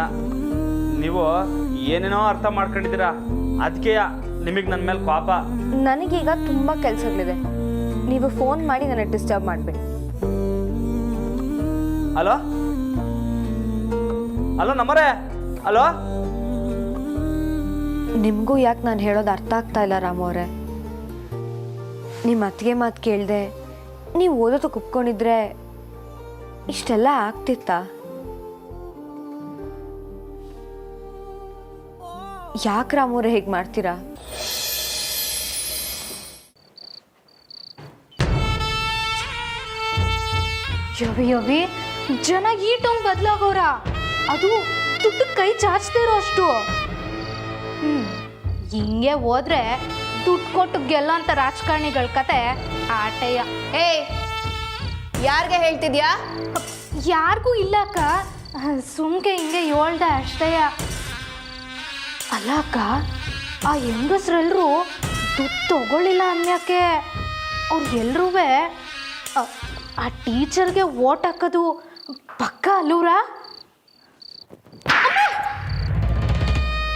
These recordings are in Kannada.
ಏನಿಲ್ಲ. ನೀವು ಏನೇನೋ ಅರ್ಥ ಮಾಡ್ಕೊಂಡಿದ್ದೀರಾ, ಅದಕ್ಕೆ ನಿಮಗೆ ನನ್ನ ಮೇಲೆ ಕೋಪ. ನನಗೀಗ ತುಂಬ ಕೆಲಸಗಳಿದೆ, ನೀವು ಫೋನ್ ಮಾಡಿ ನನಗೆ ಡಿಸ್ಟರ್ಬ್ ಮಾಡಬೇಡಿ. ಹಲೋ ಹಲೋ ನಮ್ಮರೇ, ಹಲೋ. ನಿಮಗೂ ಯಾಕೆ ನಾನು ಹೇಳೋದು ಅರ್ಥ ಆಗ್ತಾ ಇಲ್ಲ ರಾಮು ಅವರೇ. ನಿಮ್ಮ ಅತ್ತಿಗೆ ಮಾತು ಕೇಳಿದೆ, ನೀವು ಓದೋದು ಕುಪ್ಕೊಂಡಿದ್ರೆ ಇಷ್ಟೆಲ್ಲ ಆಗ್ತಿತ್ತಾ? ಯಾಕೆ ರಾಮು ಅವರೇ ಹೇಗೆ ಮಾಡ್ತೀರಾ? ಯವಿ ಜನ ಈ ಟೋನ್ ಬದಲಾಗೋರ, ಅದು ದುಡ್ಡು ಕೈ ಚಾಚ್ತಿರೋ ಅಷ್ಟು. ಹಿಂಗೆ ಹೋದ್ರೆ ದುಡ್ಡು ಕೊಟ್ಟು ಗೆಲ್ಲೋ ಅಂತ ರಾಜಕಾರಣಿಗಳ ಕತೆ ಆಟಯ್ಯ. ಏಯ್, ಯಾರಿಗೆ ಹೇಳ್ತಿದ್ಯಾ? ಯಾರಿಗೂ ಇಲ್ಲ ಅಕ್ಕ, ಸುಮ್ಕೆ ಹಿಂಗೆ ಹೇಳ್ದೆ ಅಷ್ಟಯ್ಯ. ಅಲ್ಲ ಅಕ್ಕ, ಆ ಹೆಂಗಸ್ರೆಲ್ಲರೂ ದುಡ್ಡು ತಗೊಳ್ಳಿಲ್ಲ ಅನ್ಯಾಕೆ? ಅವ್ರು ಎಲ್ರೂ ಆ ಟೀಚರ್ಗೆ ಓಟ್ ಹಾಕೋದು ಪಕ್ಕ ಅಲ್ಲೂರ?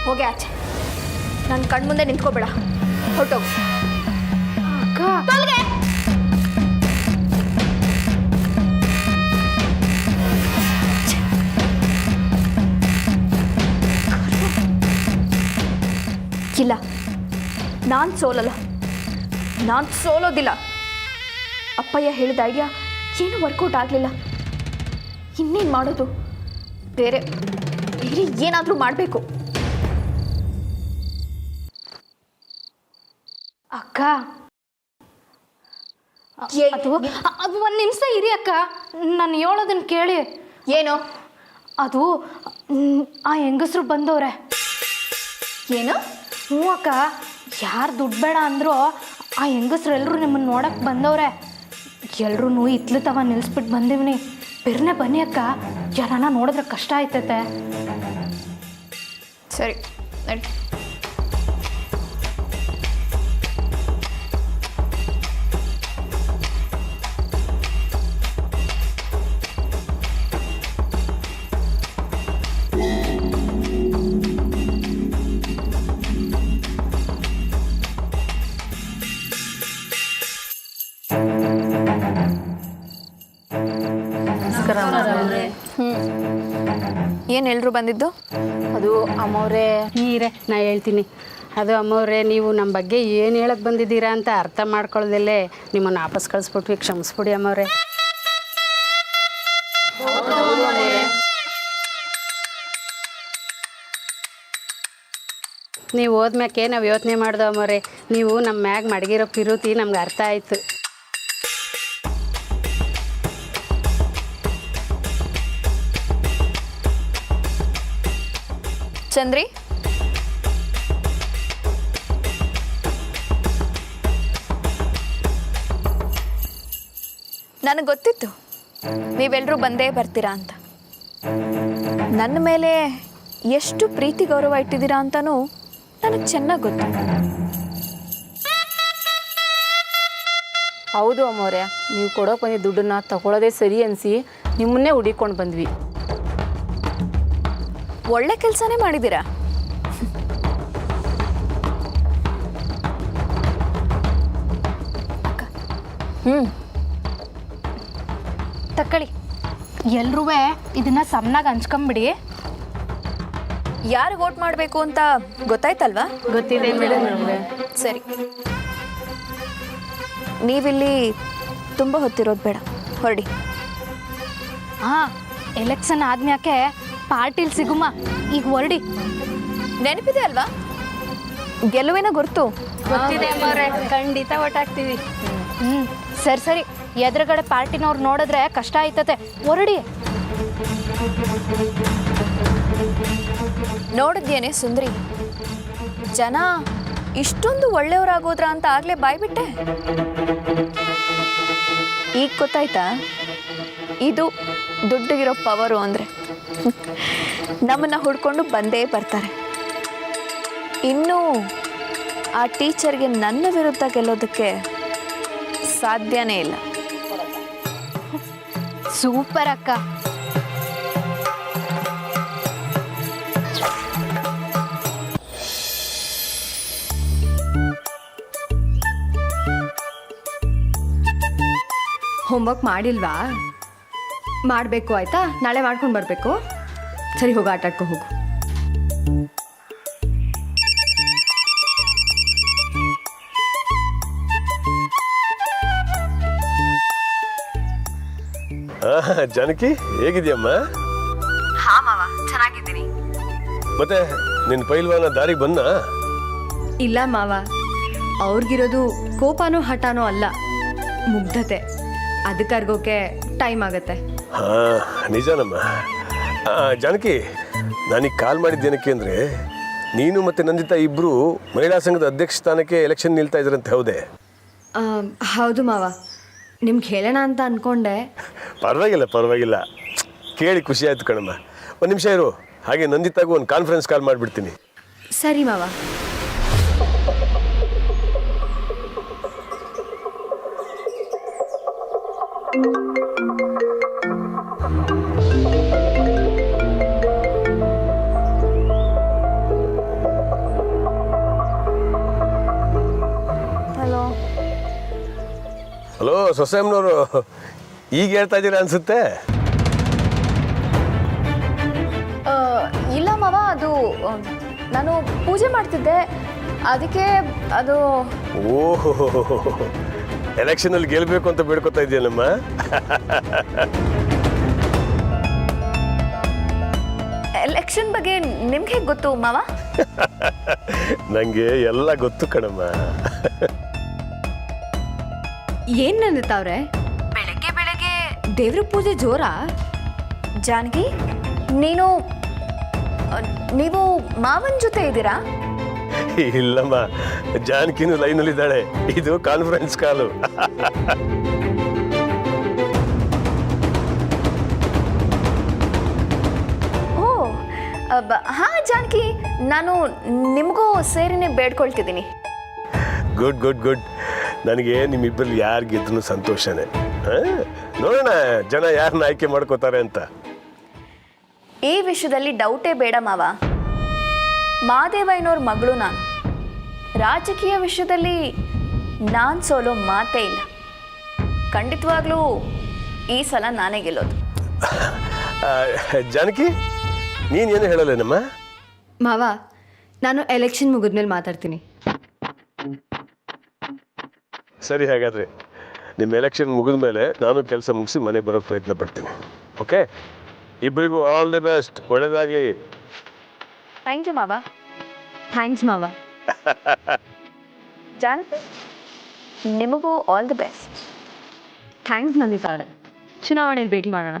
ಹೋಗಿ ಆಚೆ, ನನ್ನ ಕಣ್ಮುಂದೆ ನಿಂತ್ಕೋಬೇಡ, ಹೊರಟೋಗು. ಅಕ್ಕ ಇಲ್ಲ, ನಾನು ಸೋಲಲ್ಲ, ನಾನು ಸೋಲೋದಿಲ್ಲ. ಅಪ್ಪಯ್ಯ ಹೇಳಿದ ಐಡಿಯಾ ಏನು ವರ್ಕೌಟ್ ಆಗಲಿಲ್ಲ. ಇನ್ನೇನು ಮಾಡೋದು? ಬೇರೆ ಏನಾದರೂ ಮಾಡಬೇಕು. ಅಕ್ಕ ಅದು ಒಂದು ನಿಮಿಷ ಇರಿ ಅಕ್ಕ, ನಾನು ಹೇಳೋದನ್ನ ಕೇಳಿ. ಏನು? ಅದು ಆ ಹೆಂಗಸರು ಬಂದವ್ರೆ. ಏನು? ಹ್ಞೂ ಅಕ್ಕ, ಯಾರು ದುಡ್ಡು ಬೇಡ ಅಂದರೂ ಆ ಹೆಂಗಸ್ರೆಲ್ಲರೂ ನಿಮ್ಮನ್ನು ನೋಡಕ್ಕೆ ಬಂದವ್ರೆ. ಎಲ್ರೂ ಇತ್ಲು ತವ ನಿಲ್ಲಿಸ್ಬಿಟ್ಟು ಬಂದಿವ್ನಿ. ಬೆರ್ನೆ ಬನ್ನಿ ಅಕ್ಕ, ಯಾರನ್ನ ನೋಡಿದ್ರೆ ಕಷ್ಟ ಆಯ್ತೈತೆ. ಸರಿ ನಡಿ. ಏನು ಎಲ್ಲರೂ ಬಂದಿದ್ದು? ಅದು ಅಮ್ಮವ್ರೆ, ನೀರೇ ನಾ ಹೇಳ್ತೀನಿ. ಅದು ಅಮ್ಮವ್ರೆ, ನೀವು ನಮ್ಮ ಬಗ್ಗೆ ಏನು ಹೇಳಕ್ಕೆ ಬಂದಿದ್ದೀರಾ ಅಂತ ಅರ್ಥ ಮಾಡ್ಕೊಳ್ಳೋದಲ್ಲೇ ನಿಮ್ಮನ್ನು ವಾಪಸ್ ಕಳಿಸ್ಬಿಟ್ವಿ. ಕ್ಷಮಿಸ್ಬಿಡಿ ಅಮ್ಮವ್ರೆ. ನೀವು ಹೋದ್ಮ್ಯಾಕೆ ನಾವು ಯೋಚನೆ ಮಾಡ್ದೋ ಅಮ್ಮವ್ರೆ, ನೀವು ನಮ್ಮ ಮ್ಯಾಗ ಮಡಗಿರೋ ಪಿರುತಿ ನಮ್ಗೆ ಅರ್ಥ ಆಯಿತು. ಚಂದ್ರಿ, ನನಗೆ ಗೊತ್ತಿತ್ತು ನೀವೆಲ್ಲರೂ ಬಂದೇ ಬರ್ತೀರಾ ಅಂತ. ನನ್ನ ಮೇಲೆ ಎಷ್ಟು ಪ್ರೀತಿ ಗೌರವ ಇಟ್ಟಿದ್ದೀರಾ ಅಂತನೂ ನನಗೆ ಚೆನ್ನಾಗಿ ಗೊತ್ತು. ಹೌದು ಅಮ್ಮವ್ರೆ, ನೀವು ಕೊಡೋಕೆ ಬಂದಿದ್ದ ದುಡ್ಡನ್ನ ತಗೊಳ್ಳೋದೇ ಸರಿ ಅನಿಸಿ ನಿಮ್ಮನ್ನೇ ಹುಡಿಕೊಂಡು ಬಂದ್ವಿ. ಒಳ್ಳೆ ಕೆಲಸನೇ ಮಾಡಿದ್ದೀರಾ. ತಕ್ಕಳಿ, ಎಲ್ರೂ ಇದನ್ನ ಸಮನಾಗಿ ಹಂಚ್ಕೊಂಬಿಡಿ. ಯಾರು ವೋಟ್ ಮಾಡಬೇಕು ಅಂತ ಗೊತ್ತಾಯ್ತಲ್ವಾ? ಗೊತ್ತಿದೆ ಮೇಡಮ್. ಸರಿ, ನೀವಿಲ್ಲಿ ತುಂಬ ಹೊತ್ತಿರೋದು ಬೇಡ, ಹೊರಡಿ. ಹಾಂ, ಎಲೆಕ್ಷನ್ ಆದ್ಮ್ಯಾಕೆ ಪಾರ್ಟಿಲಿ ಸಿಗುಮ, ಈಗ ಹೊರಡಿ. ನೆನಪಿದೆ ಅಲ್ವಾ ಗೆಲುವಿನ ಗುರ್ತು? ಗೊತ್ತಿದೆ ಅಮ್ಮವ್ರೆ, ಖಂಡಿತ ಓಟ್ ಹಾಕ್ತೀವಿ. ಸರಿ ಸರಿ, ಎದುರುಗಡೆ ಪಾರ್ಟಿನವ್ರು ನೋಡಿದ್ರೆ ಕಷ್ಟ ಆಯ್ತತೆ, ಹೊರಡಿ. ನೋಡಿದ್ಯೇನೆ ಸುಂದ್ರಿ, ಜನ ಇಷ್ಟೊಂದು ಒಳ್ಳೆಯವರಾಗೋದ್ರ ಅಂತ ಆಗ್ಲೇ ಬಾಯ್ಬಿಟ್ಟೆ. ಈಗ ಗೊತ್ತಾಯ್ತಾ ಇದು ದುಡ್ಡಿಗಿರೋ ಪವರು ಅಂದರೆ? ನಮ್ಮನ್ನು ಹುಡ್ಕೊಂಡು ಬಂದೇ ಬರ್ತಾರೆ. ಇನ್ನೂ ಆ ಟೀಚರ್ಗೆ ನನ್ನ ವಿರುದ್ಧ ಗೆಲ್ಲೋದಕ್ಕೆ ಸಾಧ್ಯನೇ ಇಲ್ಲ. ಸೂಪರ್ ಅಕ್ಕ. ಹೋಮ್ವರ್ಕ್ ಮಾಡಿಲ್ವಾ? ಮಾಡಬೇಕು ಆಯಿತಾ? ನಾಳೆ ಮಾಡ್ಕೊಂಡು ಬರಬೇಕು. ಸರಿ, ಹೋಗಿ ಆಟ ಆಡ್ಕೊ ಹೋಗು. ಜಾನಕಿ, ಹೇಗಿದ್ಯಮ್ಮ? ಹಾಂ ಮಾವ, ಚೆನ್ನಾಗಿದ್ದೀನಿ. ಮತ್ತೆ ನಿನ್ನ ಪೈಲ್ವಾನ ದಾರಿಗೆ ಬಂದ? ಇಲ್ಲ ಮಾವ, ಅವ್ರಿಗಿರೋದು ಕೋಪನೋ ಹಠನೋ ಅಲ್ಲ, ಮುಗ್ಧತೆ. ಅದಕ್ಕೆ ಅರ್ಗೋಕೆ ಟೈಮ್ ಆಗತ್ತೆ. ಹಾ, ನಿಜನಮ್ಮ. ಜಾನಕಿ, ನಾನೀಗ ಕಾಲ್ ಮಾಡಿದ್ದೇನಕ್ಕೆ ಅಂದರೆ ನೀನು ಮತ್ತು ನಂದಿತಾ ಇಬ್ಬರು ಮಹಿಳಾ ಸಂಘದ ಅಧ್ಯಕ್ಷ ಸ್ಥಾನಕ್ಕೆ ಎಲೆಕ್ಷನ್ ನಿಲ್ತಾ ಇದ್ರಂತೆ, ಹೌದೇ? ಹೌದು ಮಾವ, ನಿಮ್ಗೆ ಹೇಳೋಣ ಅಂತ ಅಂದ್ಕೊಂಡೆ. ಪರವಾಗಿಲ್ಲ, ಕೇಳಿ ಖುಷಿ ಆಯ್ತು ಕಣಮ್ಮ. ಒಂದು ನಿಮಿಷ ಇರು, ಹಾಗೆ ನಂದಿತಾಗೂ ಒಂದು ಕಾನ್ಫರೆನ್ಸ್ ಕಾಲ್ ಮಾಡಿಬಿಡ್ತೀನಿ. ಸರಿ ಮಾವ. ಹಲೋ ಸೊಸೆಮ್ಮನವರು, ಈಗ ಹೇಳ್ತಾ ಇದ್ದೀರಾ ಅನ್ಸುತ್ತೆ. ಇಲ್ಲ ಮಾವ, ಅದು ನಾನು ಪೂಜೆ ಮಾಡ್ತಿದ್ದೆ, ಅದಕ್ಕೆ ಅದು. ಓಹೋ, ಎಲೆಕ್ಷನಲ್ಲಿ ಗೆಲ್ಲಬೇಕು ಅಂತ ಬೇಡ್ಕೊತಾ ಇದೆಯಲ್ಲಮ್ಮ. ಎಲೆಕ್ಷನ್ ಬಗ್ಗೆ ನಿಮ್ಗೆ ಹೇಗೆ ಗೊತ್ತು ಮಾವ? ನನಗೆ ಎಲ್ಲ ಗೊತ್ತು ಕಣಮ್ಮ. ಏನ್ ನಂದಿತಾವ್ರೆ, ಬೆಳಗ್ಗೆ ಬೆಳಗ್ಗೆ ದೇವ್ರ ಪೂಜೆ ಜೋರಾ? ಜಾನಕಿ, ನೀವು ಮಾವನ ಜೊತೆ ಇದ್ದೀರಾ? ಇಲ್ಲಮ್ಮ, ಜಾನಕಿನೂ ಲೈನಲ್ಲಿದ್ದಾಳೆ. ಇದು ಕಾನ್ಫರೆನ್ಸ್ ಕಾಲು. ಓ ಹಾ ಜಾನಕಿ, ನಾನು ನಿಮಗೂ ಸೇರಿನೇ ಬೇಡ್ಕೊಳ್ತಿದ್ದೀನಿ. Good good good. ನನಗೆ ನಿಮ್ಮಿಬ್ಬರಲ್ಲಿ ಯಾರು ಗೆದ್ರು ಸಂತೋಷನೇ. ನೋಡೋಣ ಜನ ಯಾರನ್ನ ಆಯ್ಕೆ ಮಾಡ್ಕೋತಾರೆ ಅಂತ. ಈ ವಿಷಯದಲ್ಲಿ ಡೌಟೇ ಬೇಡ ಮಾವ. ಮಾದೇವಯ್ಯನವ್ರ ಮಗಳು ನಾನು. ರಾಜಕೀಯ ವಿಷಯದಲ್ಲಿ ನಾನು ಸೋಲೋ ಮಾತೇ ಇಲ್ಲ. ಖಂಡಿತವಾಗ್ಲೂ ಈ ಸಲ ನಾನೇ ಗೆಲ್ಲೋದು. ಜಾನಕಿ, ನೀನೇನು ಹೇಳಲೇನಮ್ಮ? ಮಾವ, ನಾನು ಎಲೆಕ್ಷನ್ ಮುಗಿದ್ಮೇಲೆ ಮಾತಾಡ್ತೀನಿ. ಸರಿ, ಹಾಗಾದರೆ ನಿಮ್ಮ ಎಲೆಕ್ಷನ್ ಮುಗಿದ ಮೇಲೆ ನಾನು ಕೆಲಸ ಮುಗಿಸಿ ಮನೆಗೆ ಬರೋಕ್ಕೆ ಪ್ರಯತ್ನ ಪಡ್ತೀನಿ. ಓಕೆ, ಇಬ್ಬರಿಗೂ ಆಲ್ ದಿ ಬೆಸ್ಟ್, ಒಳ್ಳೆಯದಾಗಲಿ. ಥ್ಯಾಂಕ್ ಯು ಮಾವ. ಥ್ಯಾಂಕ್ಸ್ ಮಾವ. ಜಾನಕಿ, ನಿಮಗೂ ಆಲ್ ದಿ ಬೆಸ್ಟ್. ಥ್ಯಾಂಕ್ಸ್ ನಂದಿತಾವ್ರೆ. ಚುನಾವಣೆಯಲ್ಲಿ ಭೇಟಿ ಮಾಡೋಣ.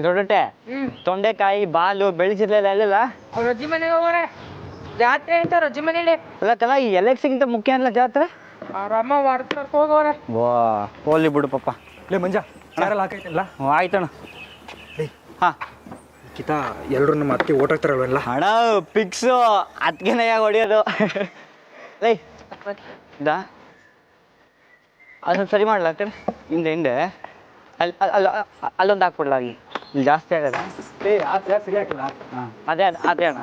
ದೊಡ್ಡಟ್ಟೆ ತೊಂಡೆಕಾಯಿ ಬಾಲು ಬೆಳೆಸಿರ್ಲಿಲ್ಲ ಅಲ್ಲ. ರಜ್ಜಿ ಮನೆಗೆ ಹೋಗೋಣ, ಜಾತ್ರೆ ಅಂತ ರಜ್ಜಿ ಮನೇಲಿ. ಅಲ್ಲ ಕಲ, ಈ ಎಲೆಕ್ಷನ್ಗಿಂತ ಮುಖ್ಯ ಅಲ್ಲ ಜಾತ್ರೆ. ಆರಾಮ ವಾರಕ್ಕೆ ಹೋಗೋಣ. ವಾ, ಹೋಗ್ಲಿ ಬಿಡು ಪಾಪ. ಲೇ ಮಂಜ, ಚಾರಲ್ಲ ಹಾಕೈತಲ್ಲ. ಆಯ್ತಣ್ಣ. ಹಾಂ, ಕಿತ ಎಲ್ಲರೂ ನಮ್ಮ ಅತ್ತೆ ಓಟ್ ಹಾಕ್ತಾರಲ್ವಲ್ಲ. ಹಣ ಫಿಕ್ಸು, ಅದಕ್ಕೆ ಯಾಕೆ ಹೊಡಿಯೋದು? ಲೈ ದಾ ಅದೊಂದು ಸರಿ ಮಾಡ್ಲಾ ಹಿಂದೆ ಅಲ್ಲೊಂದು ಹಾಕ್ಬಿಡ್ಲ, ಇಲ್ಲಿ ಜಾಸ್ತಿ ಆಗಲ್ಲ. ಹಾಂ, ಅದೇ ಅಣ್ಣ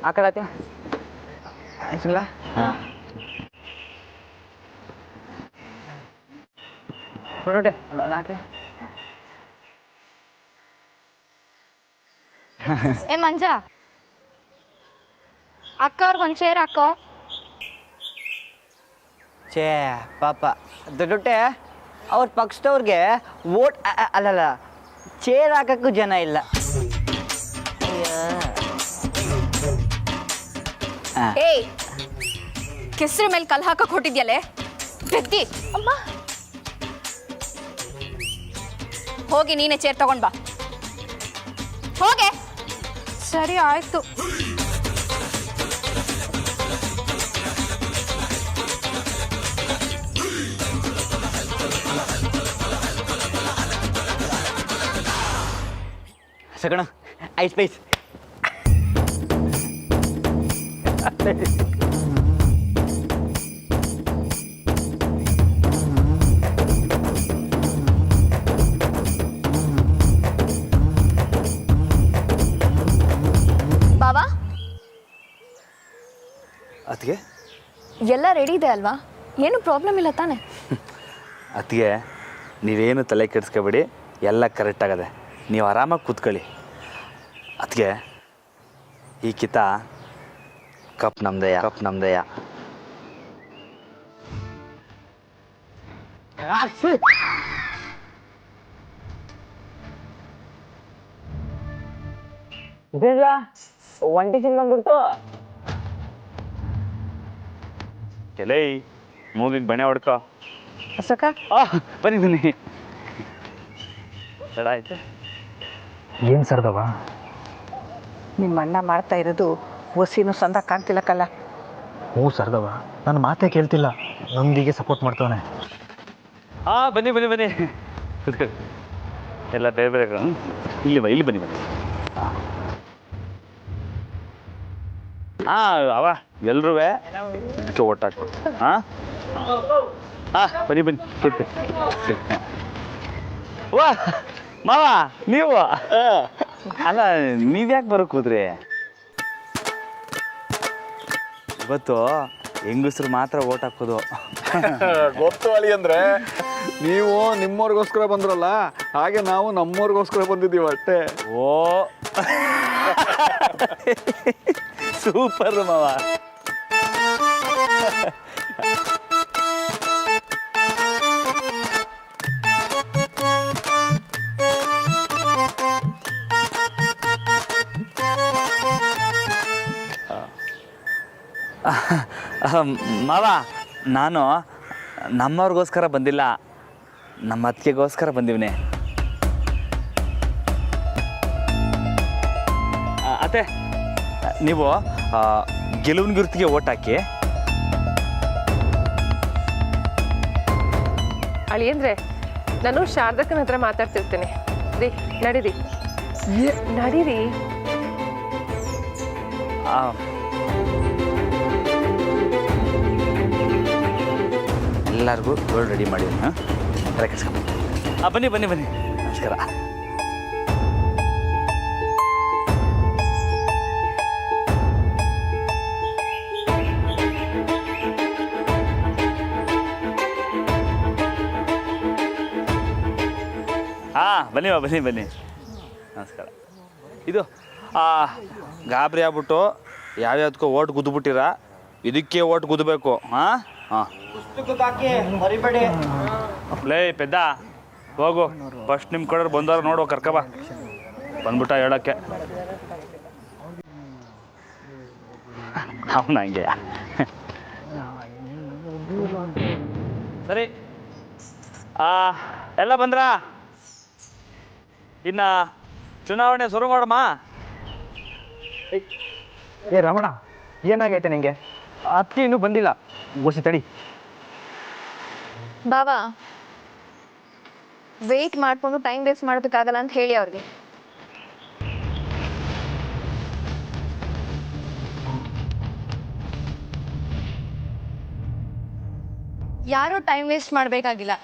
ಹಾಕಲತ್ತೆ ಆಯ್ತಲ್ಲ. ಹಾಂ, ನೋಡೆ ಹಾಕಿ. ಏ ಮಂಜ, ಅಕ್ಕ ಅವ್ರಿಗೊಂದು ಚೇರ್ ಹಾಕೋ. ಛೇ ಪಾಪ ದೊಡ್ಡೊಟ್ಟೆ, ಅವ್ರ ಪಕ್ಷದವ್ರಿಗೆ ವೋಟ್ ಅಲ್ಲಲ್ಲ ಚೇರ್ ಹಾಕಕ್ಕೂ ಜನ ಇಲ್ಲ. ಏಯ್, ಕೆಸರು ಮೇಲೆ ಕಲ್ಲು ಹಾಕಕ್ಕೆ ಹೊಟ್ಟಿದ್ಯಲ್ಲೇ ಬೆದ್ದಿ. ಅಮ್ಮ, ಹೋಗಿ ನೀನೇ ಚೇರ್ ತಗೊಂಡ್ ಬಾ. ಹೋಗೆ. ಸರಿ ಆಯ್ತು. ಸಗಣ ಐಸ್ ಪೈಸ್. ಅದಕ್ಕೆ ಎಲ್ಲ ರೆಡಿ ಇದೆ ಅಲ್ವಾ? ಏನು ಪ್ರಾಬ್ಲಮ್ ಇಲ್ಲ ತಾನೆ? ಅದಕ್ಕೆ ನೀವೇನು ತಲೆ ಕೆಡಿಸ್ಕೊಬೇಡಿ, ಎಲ್ಲ ಕರೆಕ್ಟ್ ಆಗದೆ. ನೀವು ಆರಾಮಾಗಿ ಕೂತ್ಕೊಳ್ಳಿ. ಅದಕ್ಕೆ ಈ ಕಿತ ಕಪ್ ನಮ್ದೆಯ. ಬೇಗ ಒಂಟಿ ಬಂದ್ಬಿಡ್ತು. ಎಲೇ ಮೂಗಿಗೆ ಬಣೆ ಹೊಡ್ಕೊ. ಅಸಕ ಬನ್ನಿ ತಡ ಆಯ್ತು. ಏನು ಸರ್ದವ? ನಿಮ್ಮ ಅಣ್ಣ ಮಾಡ್ತಾ ಇರೋದು ಹೊಸಿನೂ ಸಂದ ಕಾಣ್ತಿಲ್ಲಕ್ಕಲ್ಲ. ಹ್ಞೂ ಸರ್ದವ, ನನ್ನ ಮಾತೇ ಕೇಳ್ತಿಲ್ಲ, ನಮ್ದಿಗೆ ಸಪೋರ್ಟ್ ಮಾಡ್ತಾನೆ. ಬನ್ನಿ ಕೂತ್ಕೊಳ್ಳಿ. ಎಲ್ಲ ಬೇರೆ ಬೇರೆ ಇಲ್ಲಿ ಬನ್ನಿ. ಅವ ಎಲ್ರೂ ಇದಕ್ಕೆ ಓಟ್ ಹಾಕ್ಬಿಟ್ಟು ಬನ್ನಿ ವಾ ಮಾವ ನೀವು ಅಲ್ಲ, ನೀವ್ಯಾಕೆ ಬರೋಕೆ ಹೋದ್ರಿ? ಇವತ್ತು ಹೆಂಗಸ್ರು ಮಾತ್ರ ಓಟ್ ಹಾಕೋದು. ಗೊತ್ತು ಅಳಿ ಅಂದರೆ ನೀವು ನಿಮ್ಮವ್ರಿಗೋಸ್ಕರ ಬಂದ್ರಲ್ಲ, ಹಾಗೆ ನಾವು ನಮ್ಮವ್ರಿಗೋಸ್ಕರ ಬಂದಿದ್ದೀವಿ ಅಷ್ಟೇ. ಓ ಸೂಪರ್ ಮಾವ. ಮಾವ, ನಾನು ನಮ್ಮವ್ರಿಗೋಸ್ಕರ ಬಂದಿಲ್ಲ, ನಮ್ಮ ಅತ್ತಿಗೆಗೋಸ್ಕರ ಬಂದಿವ್ನಿ. ಅತ್ತೆ, ನೀವು ಗೆಲುವಿನ ಗುರುತಿಗೆ ಓಟ್ ಹಾಕಿ. ಅಳಿಯಂದ್ರೆ ನಾನು ಶಾರದಕ್ಕನ ಹತ್ರ ಮಾತಾಡ್ತಿರ್ತೇನೆ. ರೀ ನಡೀರಿ. ಎಲ್ಲರಿಗೂ ಗೋಲ್ಡ್ ರೆಡಿ ಮಾಡಿದ್ದೀನಿ. ಬನ್ನಿ ನಮಸ್ಕಾರ. ಬನ್ನಿ ನಮಸ್ಕಾರ. ಇದು ಗಾಬರಿ ಆಗ್ಬಿಟ್ಟು ಯಾವ್ಯಾವ್ದಕ್ಕೂ ಓಟ್ ಗುದ್ದುಬಿಟ್ಟಿರ, ಇದಕ್ಕೆ ಓಟ್ ಗುದ್ದಬೇಕು. ಮರಿಬೇಡಿ. ಲೇ ಪೆದ್ದ, ಹೋಗು, ಫಸ್ಟ್ ನಿಮ್ಮ ಕಡೆ ಬಂದವ್ರು ನೋಡು, ಕರ್ಕಬ ಬಂದ್ಬಿಟ್ಟ ಹೇಳೋಕ್ಕೆ. ಅವನು ಹಂಗೆ. ಸರಿ, ಎಲ್ಲ ಬಂದ್ರಾ? ಇನ್ನು ಚುನಾವಣೆ ಶುರು ಮಾಡಮ್ಮ. ಏ ರಮಣ, ಏನಾಗೈತೆ ನಿಂಗೆ? ಅತ್ತಿ ಇನ್ನೂ ಬಂದಿಲ್ಲ, ಓಸಿ ತಡಿ. ಬಾವಾ, ವೆಯ್ಟ್ ಮಾಡ್ಕೊಂಡು ಟೈಮ್ ವೇಸ್ಟ್ ಮಾಡೋದಕ್ಕಾಗಲ್ಲ ಅಂತ ಹೇಳಿ ಅವ್ರಿಗೆ. ಯಾರೂ ಟೈಮ್ ವೇಸ್ಟ್ ಮಾಡಬೇಕಾಗಿಲ್ಲ.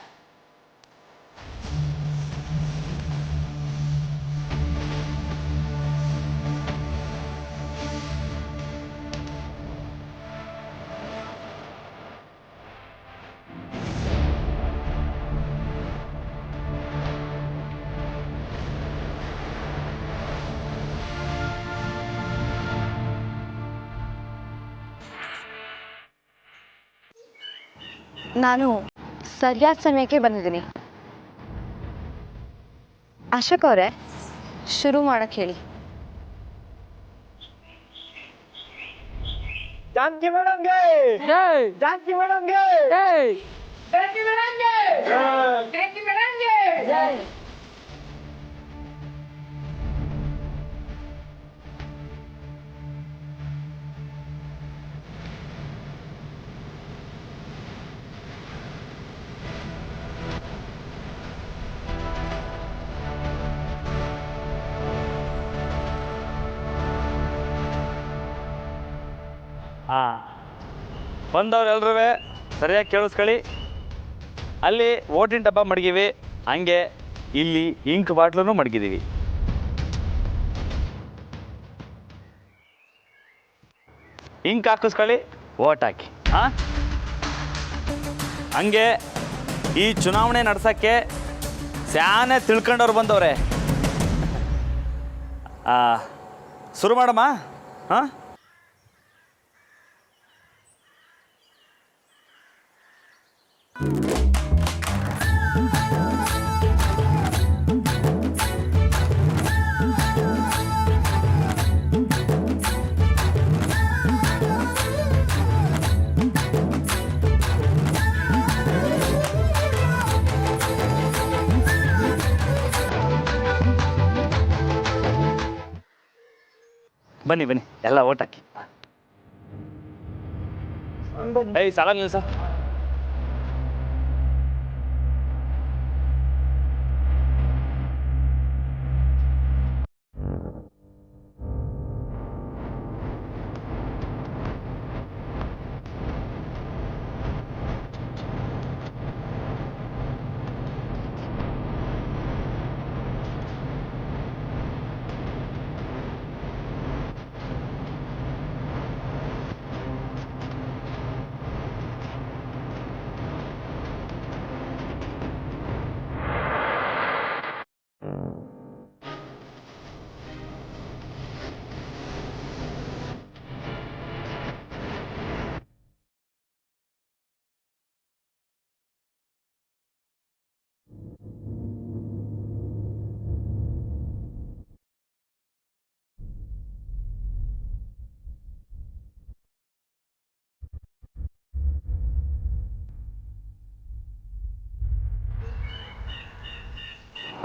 ನಾನು ಸರಿಯಾದ ಸಮಯಕ್ಕೆ ಬಂದಿದ್ದೀನಿ. ಅಶೋಕ್ ಅವರೇ, ಶುರು ಮಾಡಕ್ಕೆ ಹೇಳಿ. ಜಾನಕಿ ಮೇಡಮ್ಗೆ ಜಾನಕಿ ಮೇಡಮ್ಗೆ ಬಂದವ್ರು ಎಲ್ರೂ ಸರಿಯಾಗಿ ಕೇಳಿಸ್ಕೊಳ್ಳಿ. ಅಲ್ಲಿ ಓಟಿನ ಡಬ್ಬ ಮಡಗಿವಿ, ಹಂಗೆ ಇಲ್ಲಿ ಇಂಕ್ ಬಾಟ್ಲೂ ಮಡಗಿದ್ದೀವಿ. ಇಂಕ್ ಹಾಕಿಸ್ಕೊಳ್ಳಿ, ಓಟ್ ಹಾಕಿ. ಹಾಂ, ಹಂಗೆ ಈ ಚುನಾವಣೆ ನಡ್ಸೋಕ್ಕೆ ಸ್ಯಾನೆ ತಿಳ್ಕೊಂಡವ್ರು ಬಂದವ್ರೆ. ಶುರು ಮಾಡಮ್ಮ. ಹಾಂ, ಬನ್ನಿ ಬನ್ನಿ ಎಲ್ಲ ಓಟ್ ಹಾಕಿ. ಏಯ್ ಸಾಲ ನಿಲ್ಸ.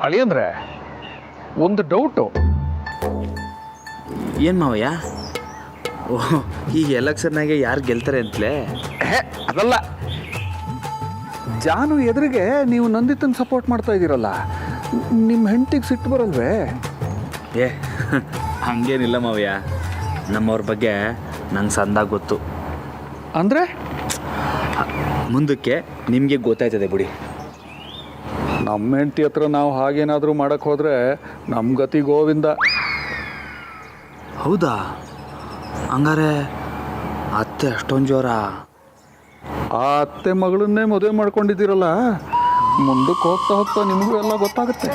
ಅಳಿಯಂದ್ರೆ ಒಂದು ಡೌಟು. ಏನು ಮಾವಯ್ಯ? ಓಹ್, ಈ ಎಲೆಕ್ಷನ್ನಾಗೆ ಯಾರು ಗೆಲ್ತಾರೆ ಅಂತಲೇ? ಅದಲ್ಲ, ಜಾನು ಎದುರಿಗೆ ನೀವು ನಂದಿತನ ಸಪೋರ್ಟ್ ಮಾಡ್ತಾ ಇದ್ದೀರಲ್ಲ, ನಿಮ್ಮ ಹೆಂಡತಿಗೆ ಸಿಟ್ಟು ಬರಲ್ವೇ? ಏ ಹಂಗೇನಿಲ್ಲ ಮಾವಯ್ಯ, ನಮ್ಮವ್ರ ಬಗ್ಗೆ ನಂಗೆ ಸಂದಾಗ ಗೊತ್ತು. ಅಂದರೆ ಮುಂದಕ್ಕೆ ನಿಮಗೆ ಗೊತ್ತಾಯ್ತದೆ ಬಿಡಿ. ನಮ್ಮ ಹೆಂಡತಿ ಹತ್ರ ನಾವು ಹಾಗೇನಾದರೂ ಮಾಡೋಕ್ಕೆ ಹೋದರೆ ನಮ್ಮ ಗತಿ ಗೋವಿಂದ. ಹೌದಾ? ಹಂಗಾರೆ ಅತ್ತೆ ಅಷ್ಟೊಂದು ಜೋರ? ಆ ಅತ್ತೆ ಮಗಳನ್ನೇ ಮದುವೆ ಮಾಡ್ಕೊಂಡಿದ್ದೀರಲ್ಲ, ಮುಂದಕ್ಕೆ ಹೋಗ್ತಾ ಹೋಗ್ತಾ ನಿಮಗೂ ಎಲ್ಲ ಗೊತ್ತಾಗುತ್ತೆ.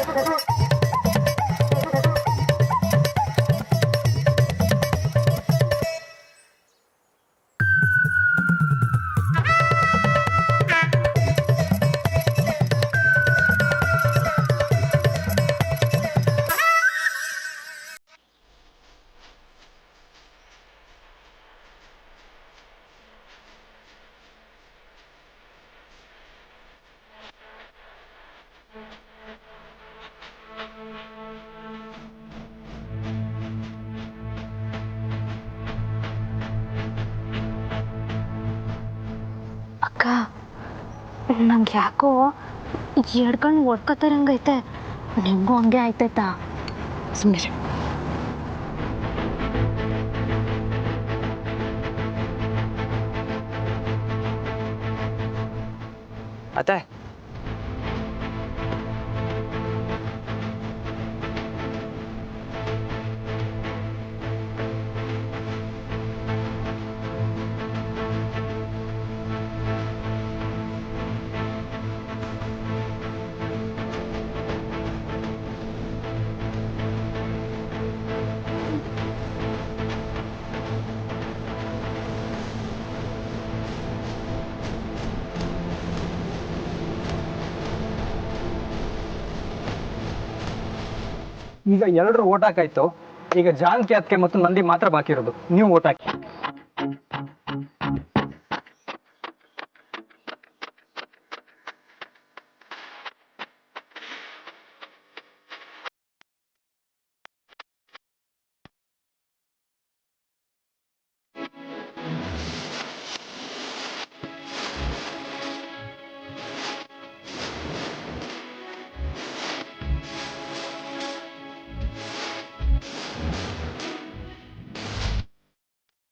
ಅಕ್ಕ, ನಂಗೆ ಯಾಕೋ ಎಡ್ಕಂಡು ಹೊಡ್ಕೊತಾರಂಗೈತೆ. ನಿಮಗೂ ಹಂಗೆ ಆಯ್ತಾಯ್ತಾ? ಸುಮ್ಮನೆ ಅತ್ತೆ, ಈಗ 2 ಓಟ್ ಹಾಕಾಯ್ತು. ಈಗ ಜಾನ್ಕಿ ಅದಕ್ಕೆ ಮತ್ತು ನಂದಿ ಮಾತ್ರ ಬಾಕಿ ಇರೋದು. ನೀವು ಓಟ್ ಹಾಕಿ.